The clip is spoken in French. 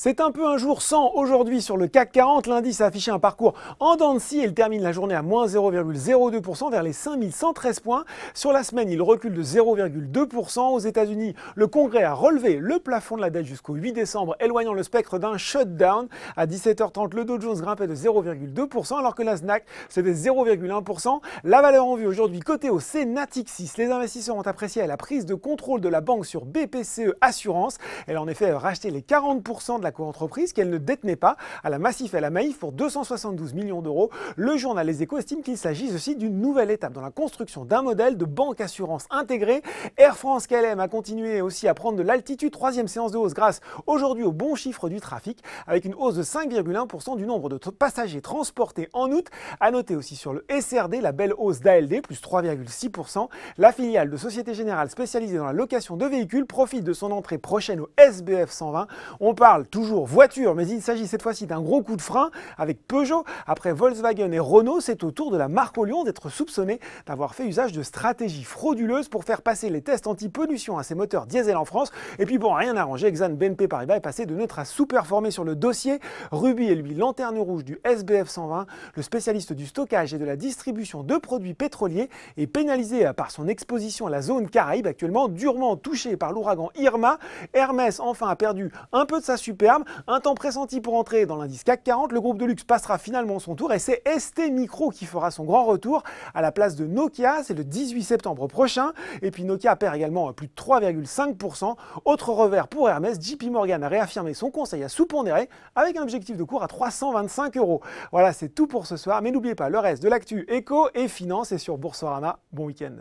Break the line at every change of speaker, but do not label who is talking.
C'est un peu un jour sans aujourd'hui sur le CAC 40. L'indice a affiché un parcours en dents de scie et il termine la journée à moins 0,02% vers les 5113 points. Sur la semaine, il recule de 0,2%. Aux États-Unis, le Congrès a relevé le plafond de la dette jusqu'au 8 décembre, éloignant le spectre d'un shutdown. À 17h30, le Dow Jones grimpait de 0,2% alors que le Nasdaq, c'était 0,1%. La valeur en vue aujourd'hui cotée au C Natixis. Les investisseurs ont apprécié la prise de contrôle de la banque sur BPCE Assurance. Elle a en effet racheté les 40% de la coentreprise qu'elle ne détenait pas à la Massif et à la Maïf pour 272 millions d'euros. Le journal Les Échos estime qu'il s'agit aussi d'une nouvelle étape dans la construction d'un modèle de banque assurance intégrée. Air France KLM a continué aussi à prendre de l'altitude. Troisième séance de hausse grâce aujourd'hui au bon chiffre du trafic avec une hausse de 5,1% du nombre de passagers transportés en août. À noter aussi sur le SRD la belle hausse d'ALD plus 3,6%. La filiale de Société Générale spécialisée dans la location de véhicules profite de son entrée prochaine au SBF 120. On parle toujours voiture, mais il s'agit cette fois-ci d'un gros coup de frein avec Peugeot. Après Volkswagen et Renault, c'est au tour de la marque au lion d'être soupçonnée d'avoir fait usage de stratégies frauduleuses pour faire passer les tests anti-pollution à ses moteurs diesel en France. Et puis pour rien arranger, Exane BNP Paribas est passé de neutre à sous-performé sur le dossier. Ruby est lui lanterne rouge du SBF 120. Le spécialiste du stockage et de la distribution de produits pétroliers est pénalisé par son exposition à la zone Caraïbe, actuellement durement touchée par l'ouragan Irma. Hermès enfin a perdu un peu de sa superbe, un temps pressenti pour entrer dans l'indice CAC 40. Le groupe de luxe passera finalement son tour et c'est ST Micro qui fera son grand retour à la place de Nokia. C'est le 18 septembre prochain. Et puis Nokia perd également plus de 3,5%. Autre revers pour Hermès, JP Morgan a réaffirmé son conseil à sous-pondérer avec un objectif de cours à 325 euros. Voilà, c'est tout pour ce soir. Mais n'oubliez pas, le reste de l'actu éco et finance est sur Boursorama. Bon week-end.